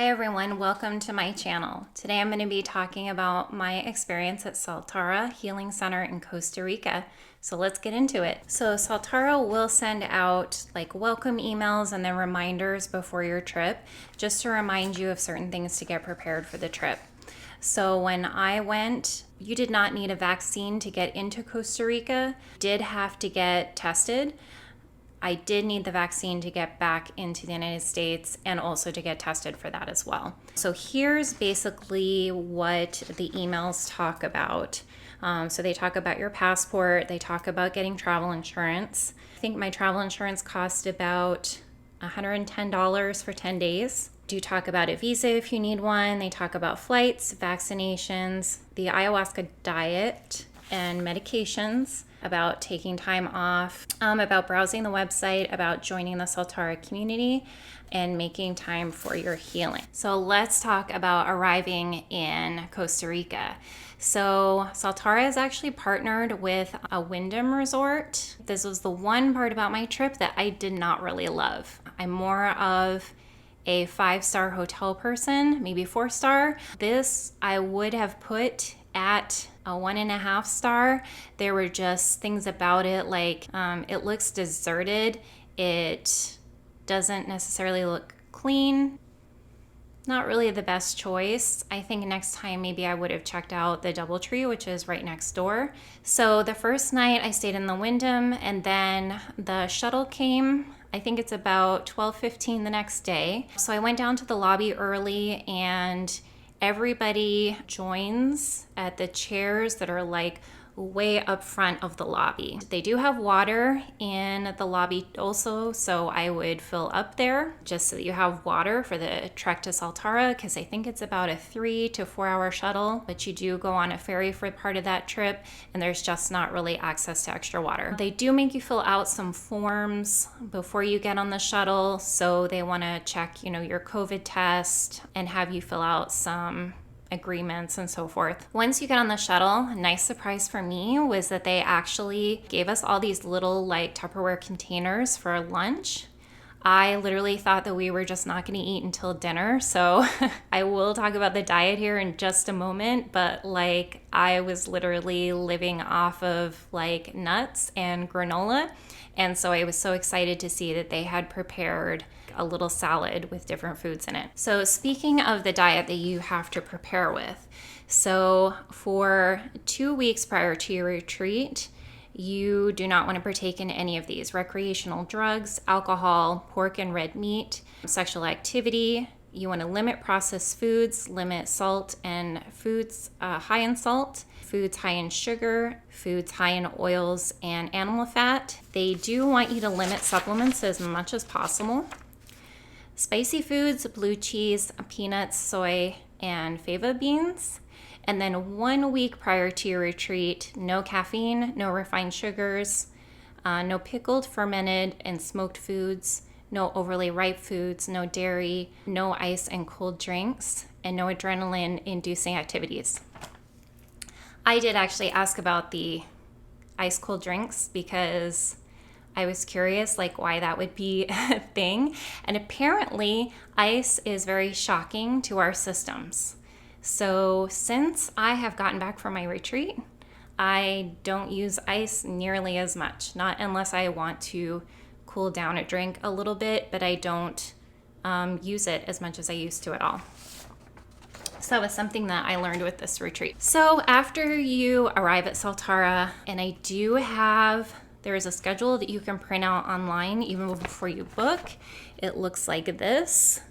Hi everyone, welcome to my channel. Today I'm going to be talking about my experience at Soltara Healing Center in Costa Rica. So let's get into it. So Soltara will send out like welcome emails and then reminders before your trip, just to remind you of certain things to get prepared for the trip. So when I went, you did not need a vaccine to get into Costa Rica. Did have to get tested. I did need the vaccine to get back into the United States and also to get tested for that as well. So here's basically what the emails talk about. So they talk about your passport. They talk about getting travel insurance. I think my travel insurance cost about $110 for 10 days. Do talk about a visa if you need one. They talk about flights, vaccinations, the ayahuasca diet and medications, about taking time off, about browsing the website, about joining the Soltara community, and making time for your healing. So let's talk about arriving in Costa Rica. So Soltara is actually partnered with a Wyndham resort. This was the one part about my trip that I did not really love. I'm more of a 5-star hotel person, maybe 4-star. This I would have put at a 1.5 star. There were just things about it, like it looks deserted. It doesn't necessarily look clean. Not really the best choice. I think next time maybe I would have checked out the DoubleTree, which is right next door. So the first night I stayed in the Wyndham, and then the shuttle came. I think it's about 12:15 the next day. So I went down to the lobby early, and everybody joins at the chairs that are like way up front of the lobby. They do have water in the lobby also, so I would fill up there just so that you have water for the trek to Soltara, because I think it's about a 3 to 4 hour shuttle, but you do go on a ferry for part of that trip, and there's just not really access to extra water. They do make you fill out some forms before you get on the shuttle, so they want to check, your COVID test and have you fill out some agreements and so forth. Once you get on the shuttle, a nice surprise for me was that they actually gave us all these little like Tupperware containers for lunch. I literally thought that we were just not going to eat until dinner. So I will talk about the diet here in just a moment, but like I was literally living off of like nuts and granola. And so I was so excited to see that they had prepared a little salad with different foods in it. So speaking of the diet that you have to prepare with, so for 2 weeks prior to your retreat, you do not want to partake in any of these: recreational drugs, alcohol, pork and red meat, sexual activity. You want to limit processed foods, limit salt and foods high in salt, foods high in sugar, foods high in oils and animal fat. They do want you to limit supplements as much as possible. Spicy foods, blue cheese, peanuts, soy, and fava beans. And then 1 week prior to your retreat, no caffeine, no refined sugars, no pickled, fermented, and smoked foods, no overly ripe foods, no dairy, no ice and cold drinks, and no adrenaline-inducing activities. I did actually ask about the ice cold drinks because I was curious like why that would be a thing. And apparently ice is very shocking to our systems. So since I have gotten back from my retreat, I don't use ice nearly as much, not unless I want to cool down a drink a little bit, but I don't use it as much as I used to at all. So that was something that I learned with this retreat. So after you arrive at Soltara, and I do have, there is a schedule that you can print out online even before you book. It looks like this.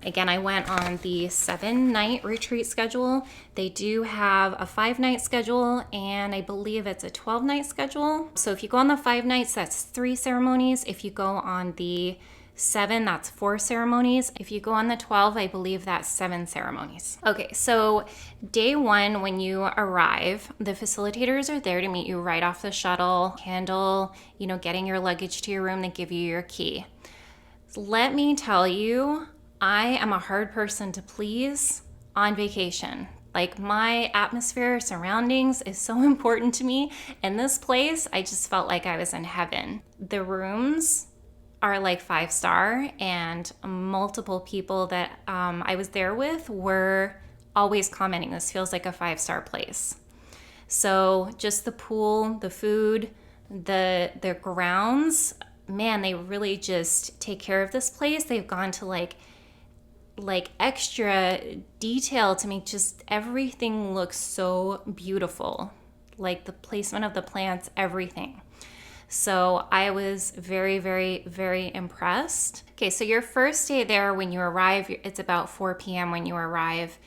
Again, I went on the 7-night retreat schedule. They do have a 5-night schedule, and I believe it's a 12-night schedule. So if you go on the 5 nights, that's 3 ceremonies. If you go on the 7, that's 4 ceremonies. If you go on the 12, I believe that's 7 ceremonies. Okay, so day 1, when you arrive, the facilitators are there to meet you right off the shuttle, handle, getting your luggage to your room. They give you your key. Let me tell you, I am a hard person to please on vacation. Like, my atmosphere, surroundings is so important to me. In this place, I just felt like I was in heaven. The rooms are like 5-star, and multiple people that I was there with were always commenting, this feels like a 5-star place. So just the pool, the food, the grounds, man, they really just take care of this place. They've gone to like extra detail to make just everything look so beautiful. Like the placement of the plants, everything. So I was very, very, very impressed. Okay, so your first day there, when you arrive, it's about 4 p.m. when you arrive.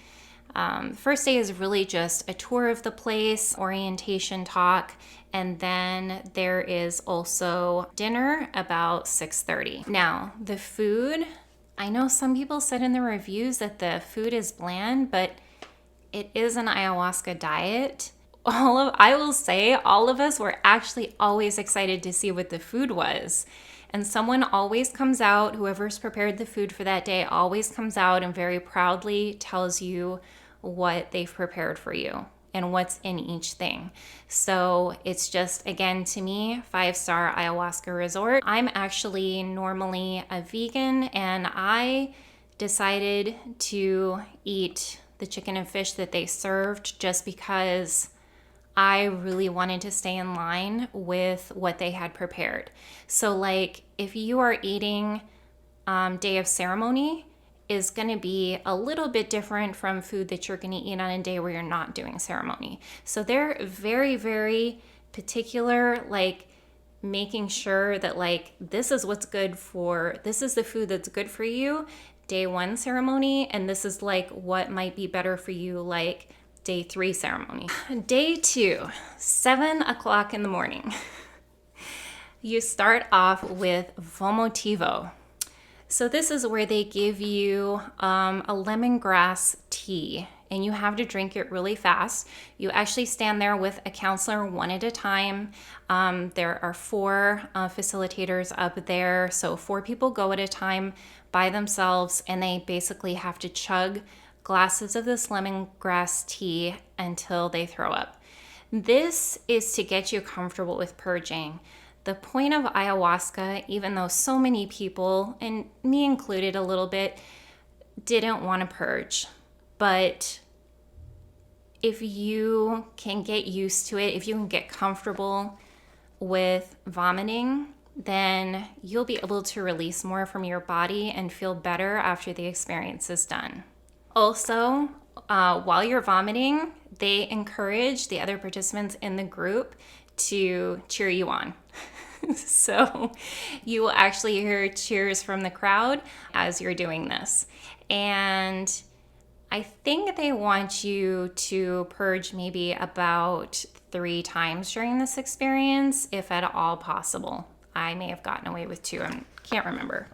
First day is really just a tour of the place, orientation talk, and then there is also dinner about 6:30. Now, the food, I know some people said in the reviews that the food is bland, but it is an ayahuasca diet. I will say all of us were actually always excited to see what the food was. And someone always comes out, whoever's prepared the food for that day always comes out and very proudly tells you what they've prepared for you and what's in each thing. So it's just, again, to me, 5-star ayahuasca resort. I'm actually normally a vegan, and I decided to eat the chicken and fish that they served just because I really wanted to stay in line with what they had prepared. So like if you are eating day of ceremony is going to be a little bit different from food that you're going to eat on a day where you're not doing ceremony. So they're very, very particular, like making sure that like this is the food that's good for you day 1 ceremony, and this is like what might be better for you like day 3 ceremony. Day 2, 7 o'clock in the morning. You start off with vomotivo. So this is where they give you a lemongrass tea, and you have to drink it really fast. You actually stand there with a counselor one at a time. There are 4 facilitators up there, so 4 people go at a time by themselves, and they basically have to chug glasses of this lemongrass tea until they throw up. This is to get you comfortable with purging. The point of ayahuasca, even though so many people, and me included a little bit, didn't want to purge, but if you can get used to it, if you can get comfortable with vomiting, then you'll be able to release more from your body and feel better after the experience is done. Also, while you're vomiting, they encourage the other participants in the group to cheer you on. So you will actually hear cheers from the crowd as you're doing this. And I think they want you to purge maybe about 3 times during this experience, if at all possible. I may have gotten away with 2, I can't remember.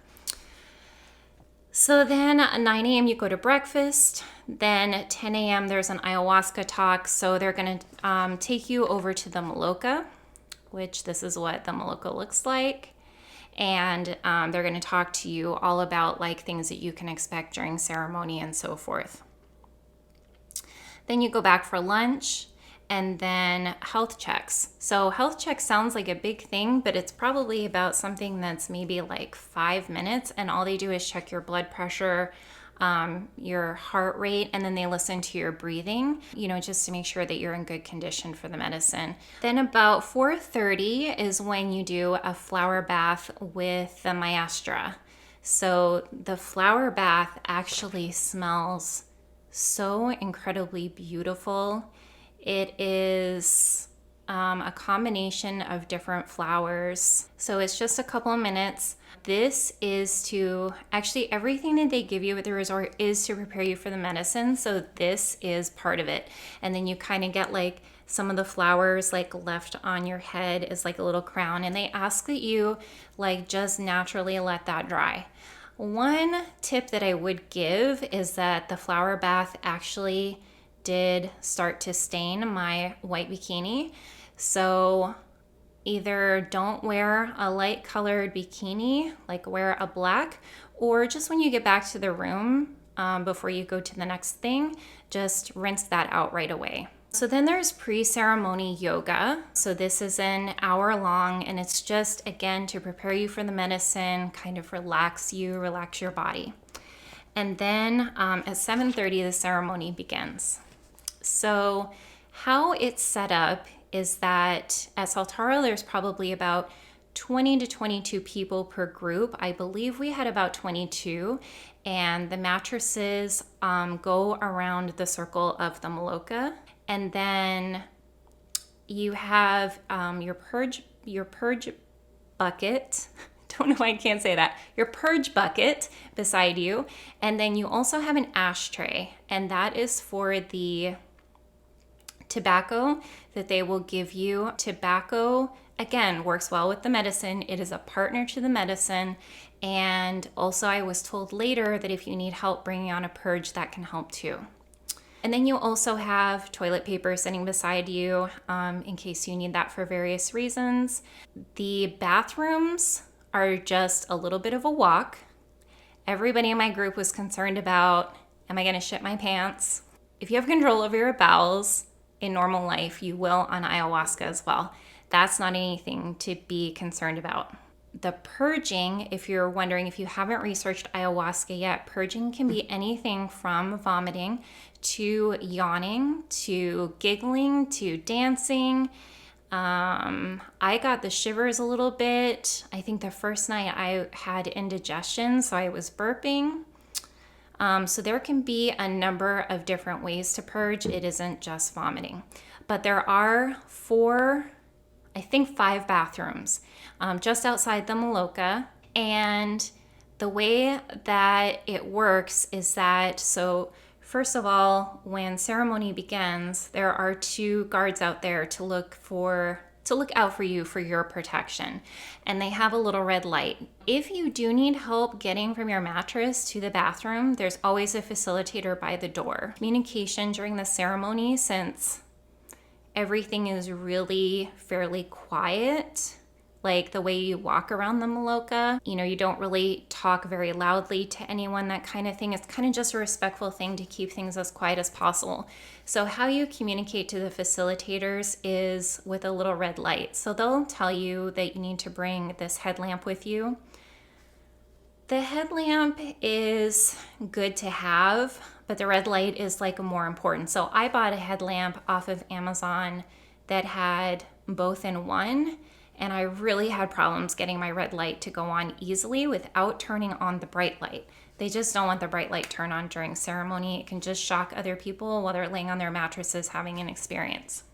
So then at 9 a.m. you go to breakfast. Then at 10 a.m. there's an ayahuasca talk. So they're going to take you over to the Maloka, which this is what the Maloka looks like. And they're going to talk to you all about like things that you can expect during ceremony and so forth. Then you go back for lunch, and then health checks. So health check sounds like a big thing, but it's probably about something that's maybe like 5 minutes, and all they do is check your blood pressure, your heart rate, and then they listen to your breathing, just to make sure that you're in good condition for the medicine. Then about 4:30 is when you do a flower bath with the maestra. So the flower bath actually smells so incredibly beautiful. It is a combination of different flowers. So it's just a couple of minutes. This is to, actually everything that they give you at the resort is to prepare you for the medicine. So this is part of it. And then you kind of get like some of the flowers like left on your head as like a little crown. And they ask that you like just naturally let that dry. One tip that I would give is that the flower bath actually did start to stain my white bikini. So either don't wear a light colored bikini, like wear a black, or just when you get back to the room before you go to the next thing, just rinse that out right away. So then there's pre-ceremony yoga. So this is an hour long, and it's just, again, to prepare you for the medicine, kind of relax you, relax your body. And then at 7:30, the ceremony begins. So how it's set up is that at Soltara, there's probably about 20 to 22 people per group. I believe we had about 22, and the mattresses go around the circle of the maloka. And then you have your purge bucket. Don't know why I can't say that. Your purge bucket beside you. And then you also have an ashtray, and that is for the tobacco that they will give you. Tobacco, again, works well with the medicine. It is a partner to the medicine. And also I was told later that if you need help bringing on a purge, that can help too. And then you also have toilet paper sitting beside you in case you need that for various reasons. The bathrooms are just a little bit of a walk. Everybody in my group was concerned about, am I going to shit my pants? If you have control over your bowels in normal life, you will on ayahuasca as well. That's not anything to be concerned about. The purging, if you're wondering, if you haven't researched ayahuasca yet, purging can be anything from vomiting to yawning to giggling to dancing. I got the shivers a little bit. I think the first night I had indigestion, so I was burping. So there can be a number of different ways to purge. It isn't just vomiting. But there are 5 bathrooms just outside the maloka. And the way that it works is that, so first of all, when ceremony begins, there are 2 guards out there to look out for you for your protection. And they have a little red light. If you do need help getting from your mattress to the bathroom, there's always a facilitator by the door. Communication during the ceremony, since everything is really fairly quiet, like the way you walk around the maloka, you don't really talk very loudly to anyone, that kind of thing. It's kind of just a respectful thing to keep things as quiet as possible. So how you communicate to the facilitators is with a little red light. So they'll tell you that you need to bring this headlamp with you. The headlamp is good to have, but the red light is like more important. So I bought a headlamp off of Amazon that had both in one, and I really had problems getting my red light to go on easily without turning on the bright light. They just don't want the bright light turned on during ceremony. It can just shock other people while they're laying on their mattresses having an experience.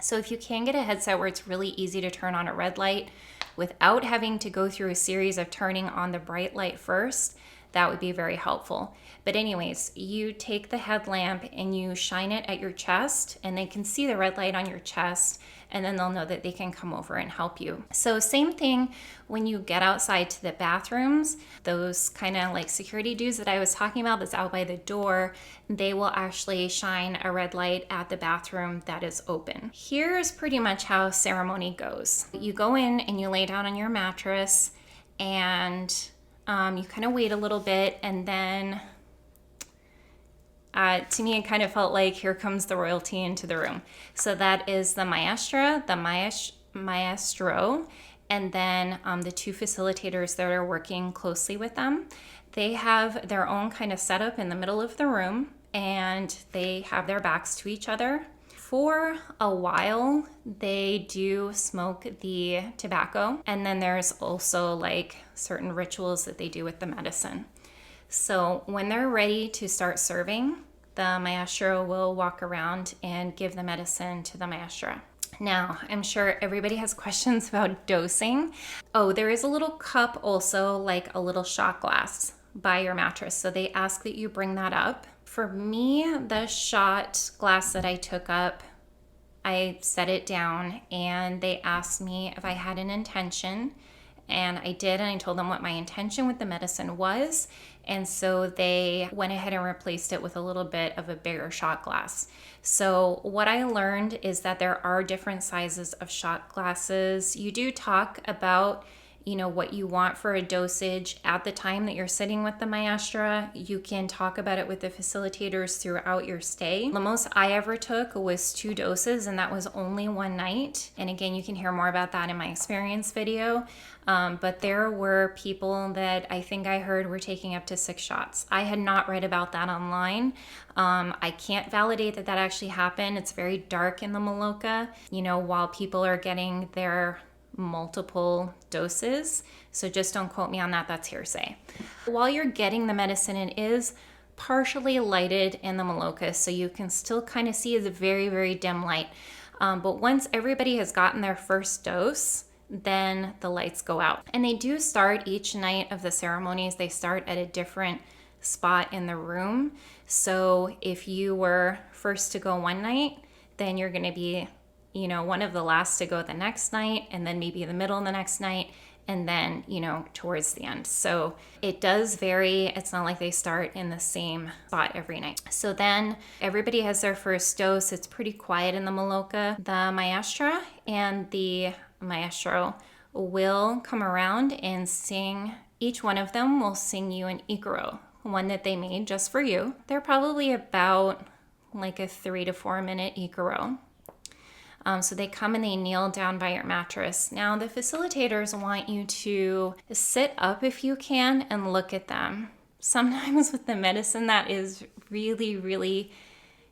So if you can get a headset where it's really easy to turn on a red light without having to go through a series of turning on the bright light first, that would be very helpful. But anyways, you take the headlamp and you shine it at your chest, and they can see the red light on your chest, and then they'll know that they can come over and help you. So same thing when you get outside to the bathrooms, those kind of like security dudes that I was talking about that's out by the door, they will actually shine a red light at the bathroom that is open. Here's pretty much how ceremony goes. You go in and you lay down on your mattress, and you kind of wait a little bit, and then to me, it kind of felt like here comes the royalty into the room. So that is the maestra, the maestro, and then the 2 facilitators that are working closely with them. They have their own kind of setup in the middle of the room, and they have their backs to each other. For a while, they do smoke the tobacco, and then there's also like certain rituals that they do with the medicine. So when they're ready to start serving, the maestro will walk around and give the medicine to the maestra. Now, I'm sure everybody has questions about dosing. Oh, there is a little cup also, like a little shot glass by your mattress. So they ask that you bring that up. For me, the shot glass that I took up, I set it down and they asked me if I had an intention, and I did, and I told them what my intention with the medicine was, and so they went ahead and replaced it with a little bit of a bigger shot glass. So what I learned is that there are different sizes of shot glasses. You do talk about what you want for a dosage at the time that you're sitting with the maestra. You can talk about it with the facilitators throughout your stay. The most I ever took was 2 doses, and that was only one night. And again, you can hear more about that in my experience video. But there were people that I think I heard were taking up to 6 shots. I had not read about that online. I can't validate that actually happened. It's very dark in the Maloka, while people are getting their multiple doses. So just don't quote me on that. That's hearsay. While you're getting the medicine, it is partially lighted in the Maloka, so you can still kind of see it's a very, very dim light. But once everybody has gotten their first dose, then the lights go out. And they do start each night of the ceremonies. They start at a different spot in the room. So if you were first to go one night, then you're going to be one of the last to go the next night, and then maybe the middle of the next night, and then, towards the end. So it does vary. It's not like they start in the same spot every night. So then everybody has their first dose. It's pretty quiet in the Maloka. The maestra and the maestro will come around and sing. Each one of them will sing you an ikaro, one that they made just for you. They're probably about like a 3 to 4 minute ikaro. So they come and they kneel down by your mattress. Now, the facilitators want you to sit up if you can and look at them. Sometimes with the medicine, that is really, really,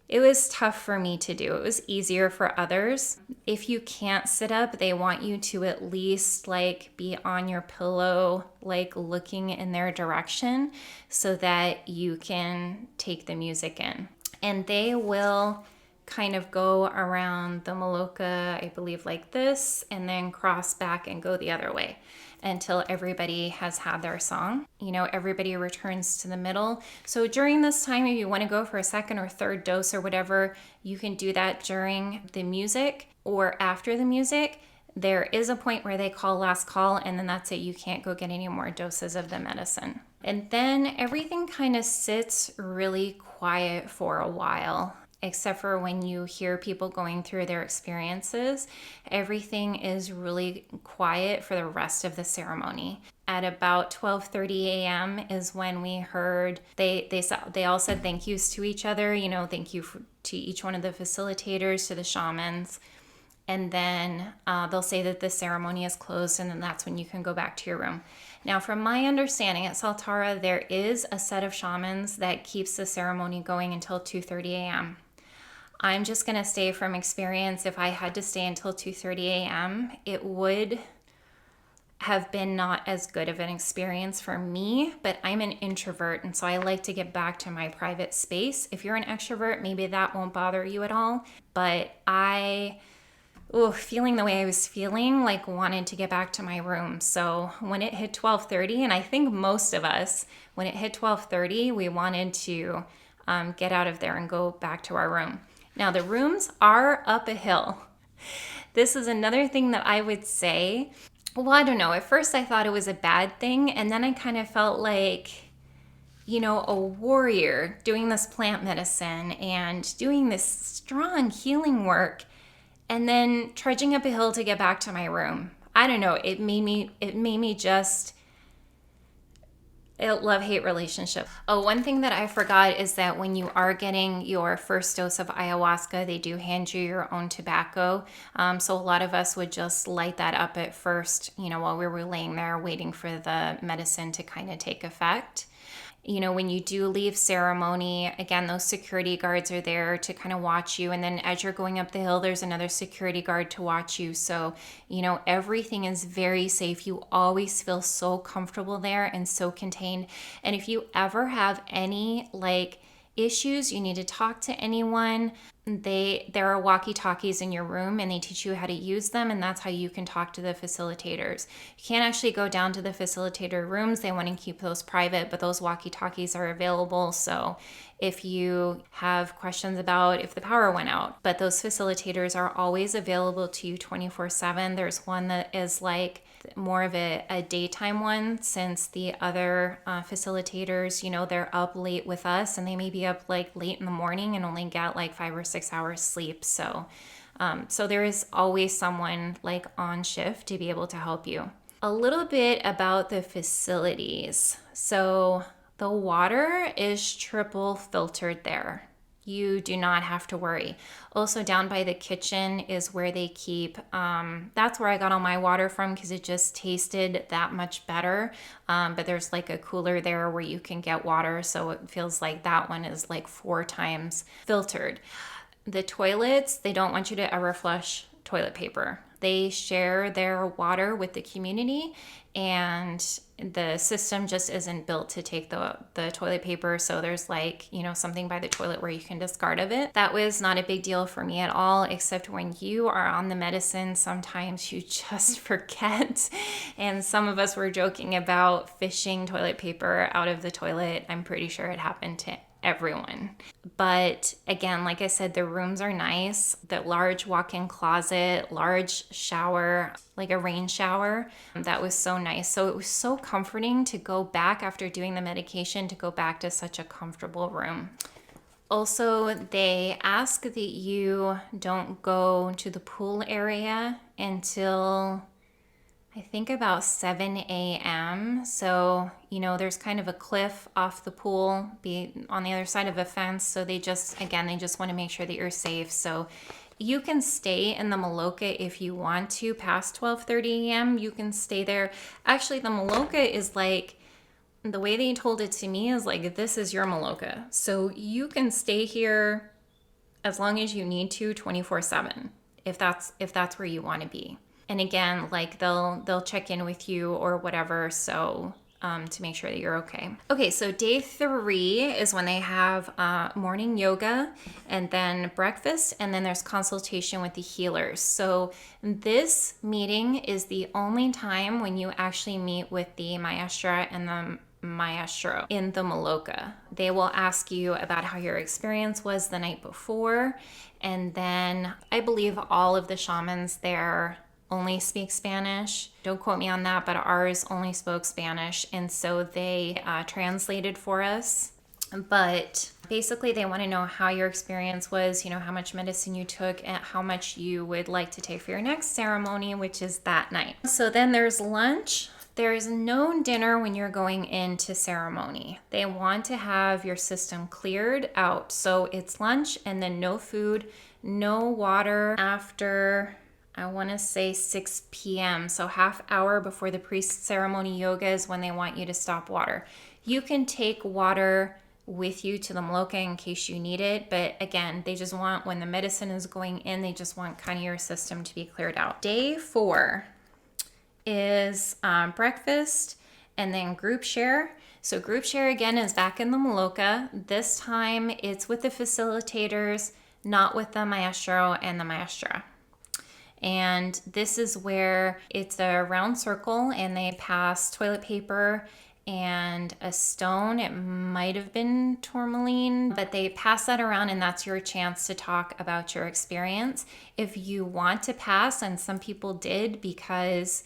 it was tough for me to do. It was easier for others. If you can't sit up, they want you to at least be on your pillow, looking in their direction so that you can take the music in. And they will kind of go around the Maloka, I believe like this, and then cross back and go the other way until everybody has had their song. Everybody returns to the middle. So during this time, if you want to go for a second or third dose or whatever, you can do that during the music or after the music. There is a point where they call last call, and then that's it. You can't go get any more doses of the medicine. And then everything kind of sits really quiet for a while, except for when you hear people going through their experiences. Everything is really quiet for the rest of the ceremony. At about 12:30 a.m. is when we heard, they all said thank yous to each other, thank you to each one of the facilitators, to the shamans. And then they'll say that the ceremony is closed, and then that's when you can go back to your room. Now, from my understanding at Soltara, there is a set of shamans that keeps the ceremony going until 2:30 a.m. I'm just going to say from experience, if I had to stay until 2:30 a.m., it would have been not as good of an experience for me, but I'm an introvert, and so I like to get back to my private space. If you're an extrovert, maybe that won't bother you at all, but feeling the way I was feeling, wanted to get back to my room. So when it hit 12:30, and I think most of us, when it hit 12:30, we wanted to get out of there and go back to our room. Now, the rooms are up a hill. This is another thing that I would say. Well, I don't know. At first, I thought it was a bad thing, and then I kind of felt like, a warrior doing this plant medicine and doing this strong healing work, and then trudging up a hill to get back to my room. I don't know. It made me just a love-hate relationship. Oh, one thing that I forgot is that when you are getting your first dose of ayahuasca, they do hand you your own tobacco. So a lot of us would just light that up at first, while we were laying there waiting for the medicine to kind of take effect. When you do leave ceremony, again, those security guards are there to kind of watch you. And then as you're going up the hill, there's another security guard to watch you. So, everything is very safe. You always feel so comfortable there and so contained. And if you ever have any issues, you need to talk to anyone, there are walkie-talkies in your room, and they teach you how to use them, and that's how you can talk to the facilitators. You can't actually go down to the facilitator rooms. They want to keep those private, but those walkie-talkies are available. So if you have questions about if the power went out, but those facilitators are always available to you 24/7. There's one that is more of a daytime one, since the other facilitators, they're up late with us, and they may be up late in the morning and only get 5 or 6 hours sleep. So there is always someone on shift to be able to help you. A little bit about the facilities. So the water is triple filtered there. You do not have to worry. Also, down by the kitchen is where they keep, that's where I got all my water from because it just tasted that much better. But there's like a cooler there where you can get water. So it feels like that one is like 4 times filtered. The toilets, they don't want you to ever flush toilet paper. They share their water with the community, and the system just isn't built to take the toilet paper. So there's like, something by the toilet where you can discard of it. That was not a big deal for me at all, except when you are on the medicine, sometimes you just forget. And some of us were joking about fishing toilet paper out of the toilet. I'm pretty sure it happened to everyone. But again, like I said, the rooms are nice. The large walk-in closet, large shower, like a rain shower. That was so nice. So it was so comforting to go back after doing the medication, to go back to such a comfortable room. Also, they ask that you don't go to the pool area until I think about 7 a.m. So, there's kind of a cliff off the pool, be on the other side of a fence. So they just want to make sure that you're safe. So you can stay in the Maloka if you want to past 12:30 a.m. You can stay there. Actually, the Maloka is like, the way they told it to me is like, this is your Maloka. So you can stay here as long as you need to 24/7 if that's where you want to be. And again, like they'll check in with you or whatever, so to make sure that you're okay. Okay, so day 3 is when they have morning yoga and then breakfast, and then there's consultation with the healers. So this meeting is the only time when you actually meet with the maestra and the maestro in the Maloka. They will ask you about how your experience was the night before, and then I believe all of the shamans there only speak Spanish. Don't quote me on that, but ours only spoke Spanish, and so they translated for us. But basically they want to know how your experience was, how much medicine you took, and how much you would like to take for your next ceremony, which is that night. So then there's lunch. There is no dinner when you're going into ceremony. They want to have your system cleared out. So it's lunch and then no food, no water after, I want to say 6 p.m. So half hour before the pre-ceremony yoga is when they want you to stop water. You can take water with you to the Maloka in case you need it. But again, they just want, when the medicine is going in, they just want kind of your system to be cleared out. Day 4 is breakfast and then group share. So group share again is back in the Maloka. This time it's with the facilitators, not with the maestro and the maestra. And this is where it's a round circle and they pass toilet paper and a stone. It might have been tourmaline, but they pass that around and that's your chance to talk about your experience. If you want to pass, and some people did because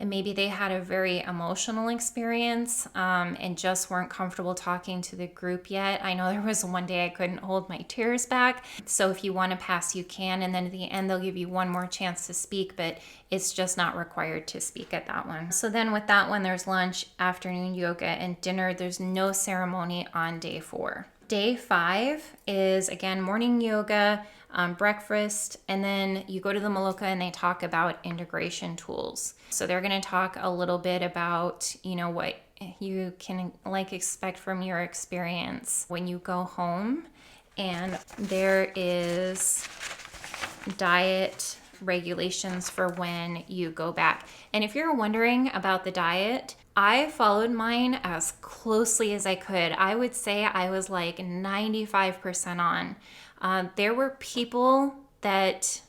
maybe they had a very emotional experience and just weren't comfortable talking to the group yet. I know there was one day I couldn't hold my tears back. So if you want to pass, you can. And then at the end, they'll give you one more chance to speak, but it's just not required to speak at that one. So then with that one, there's lunch, afternoon yoga, and dinner. There's no ceremony on day 4. Day 5 is, again, morning yoga, breakfast, and then you go to the Maloka and they talk about integration tools. So they're going to talk a little bit about, what you can expect from your experience when you go home. And there is diet regulations for when you go back. And if you're wondering about the diet, I followed mine as closely as I could. I would say I was like 95% on. There were people that,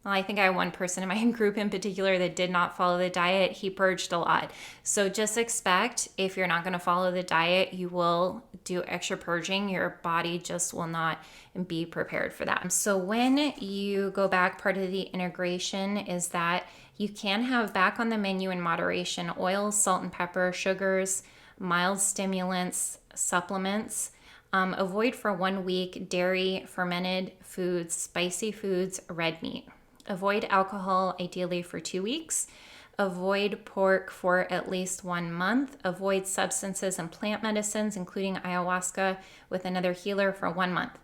I think I had one person in my group in particular that did not follow the diet. He purged a lot. So just expect, if you're not going to follow the diet, you will do extra purging. Your body just will not be prepared for that. So when you go back, part of the integration is that you can have back on the menu in moderation oils, salt and pepper, sugars, mild stimulants, supplements. Avoid for 1 week dairy, fermented foods, spicy foods, red meat. Avoid alcohol, ideally for 2 weeks. Avoid pork for at least 1 month. Avoid substances and plant medicines, including ayahuasca, with another healer for 1 month.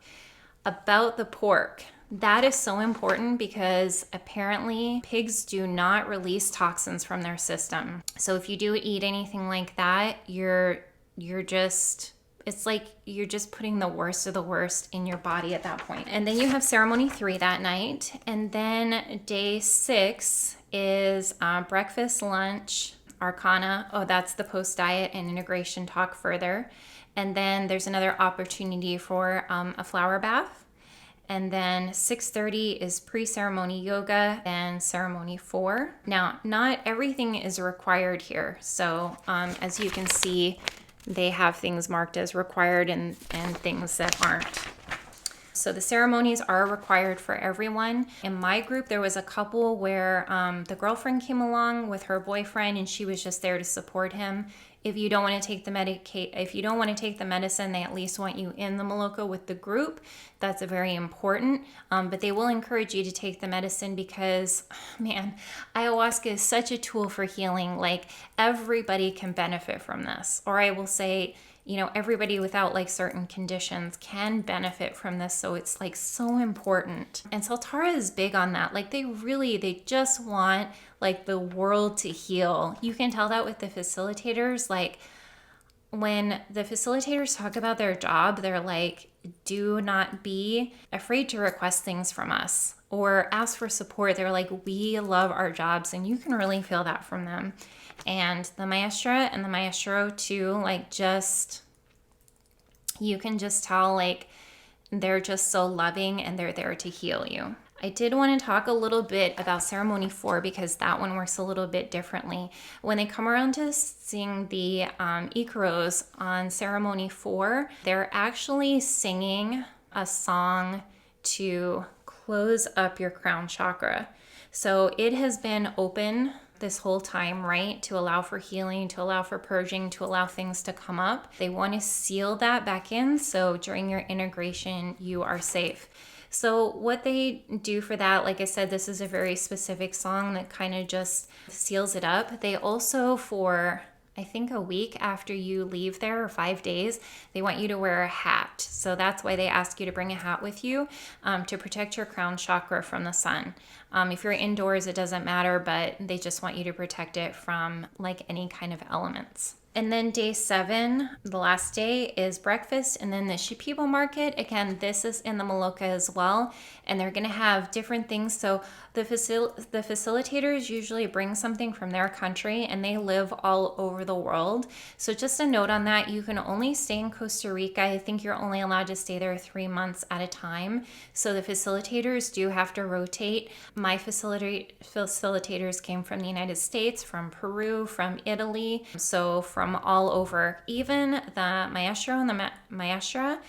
About the pork, that is so important because apparently pigs do not release toxins from their system. So if you do eat anything like that, you're just, it's like you're just putting the worst of the worst in your body at that point. And then you have ceremony 3 that night. And then day 6 is breakfast, lunch, arcana. Oh, that's the post-diet and integration talk further. And then there's another opportunity for a flower bath. And then 6:30 is pre-ceremony yoga and ceremony 4. Now, not everything is required here. So as you can see, they have things marked as required and things that aren't. So the ceremonies are required for everyone. In my group, there was a couple where the girlfriend came along with her boyfriend and she was just there to support him. If you don't want to take the medicine, they at least want you in the Maloka with the group. That's very important. But they will encourage you to take the medicine because, man, ayahuasca is such a tool for healing. Like, everybody can benefit from this. Or I will say, everybody without like certain conditions can benefit from this. So it's like so important. And Soltara is big on that. Like they just want like the world to heal. You can tell that with the facilitators. Like when the facilitators talk about their job, they're like, do not be afraid to request things from us or ask for support. They're like, we love our jobs, and you can really feel that from them. And the maestra and the maestro too, like you can just tell like they're just so loving and they're there to heal you. I did want to talk a little bit about ceremony 4 because that one works a little bit differently. When they come around to sing the Icaros on ceremony 4, they're actually singing a song to close up your crown chakra. So it has been open this whole time, right? To allow for healing, to allow for purging, to allow things to come up. They want to seal that back in so during your integration, you are safe. So what they do for that, like I said, this is a very specific song that kind of just seals it up. They also, for I think a week after you leave there, or 5 days, they want you to wear a hat. So that's why they ask you to bring a hat with you to protect your crown chakra from the sun. If you're indoors, it doesn't matter, but they just want you to protect it from like any kind of elements. And then day 7, the last day, is breakfast and then the Shipibo market. Again, this is in the Maloka as well, and they're going to have different things. So the facilitators usually bring something from their country, and they live all over the world. So just a note on that, you can only stay in Costa Rica. I think you're only allowed to stay there 3 months at a time. So the facilitators do have to rotate. My facilitators came from the United States, from Peru, from Italy, so from all over. Even the maestro and the maestra,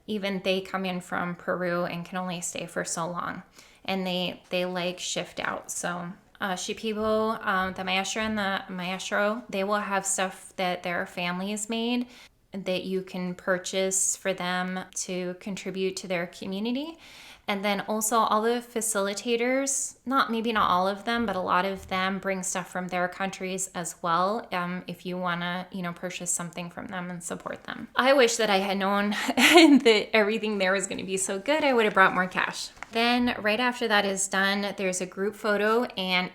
even they come in from Peru and can only stay for so long, and they like shift out. So Shipibo, the maestra and the maestro, they will have stuff that their families made that you can purchase for them to contribute to their community. And then also all the facilitators, maybe not all of them, but a lot of them bring stuff from their countries as well. If you want to, purchase something from them and support them. I wish that I had known that everything there was going to be so good. I would have brought more cash. Then right after that is done, there's a group photo and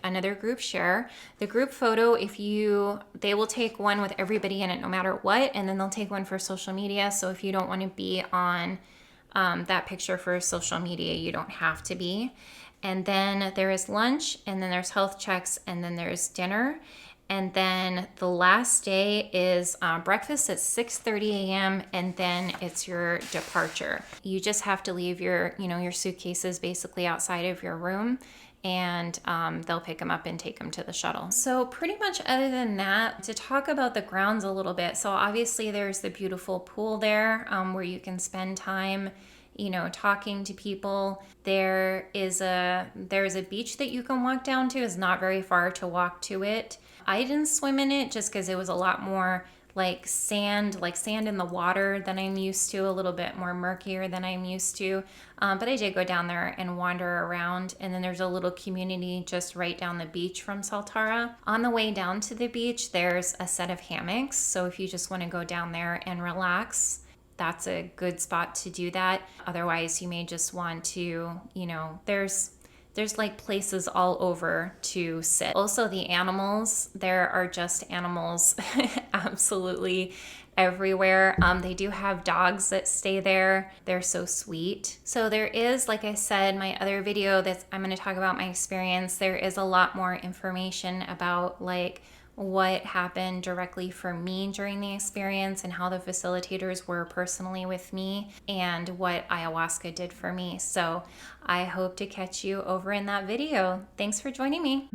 another group share. The group photo, they will take one with everybody in it no matter what, and then they'll take one for social media. So if you don't want to be on that picture for social media, you don't have to be. And then there is lunch, and then there's health checks, and then there's dinner. And then the last day is breakfast at 6:30 a.m. and then it's your departure. You just have to leave your suitcases basically outside of your room, and they'll pick them up and take them to the shuttle. So pretty much other than that, to talk about the grounds a little bit. So obviously there's the beautiful pool there where you can spend time talking to people. There's a beach that you can walk down to. It's not very far to walk to it. I didn't swim in it just because it was a lot more like sand in the water than I'm used to, a little bit more murkier than I'm used to. But I did go down there and wander around, and then there's a little community just right down the beach from Soltara. On the way down to the beach, there's a set of hammocks. So if you just want to go down there and relax, that's a good spot to do that. Otherwise, you may just want to, there's like places all over to sit. Also, the animals, there are just animals absolutely everywhere. They do have dogs that stay there. They're so sweet. So there is, like I said, my other video that I'm going to talk about my experience. There is a lot more information about like what happened directly for me during the experience and how the facilitators were personally with me and what ayahuasca did for me. So I hope to catch you over in that video. Thanks for joining me.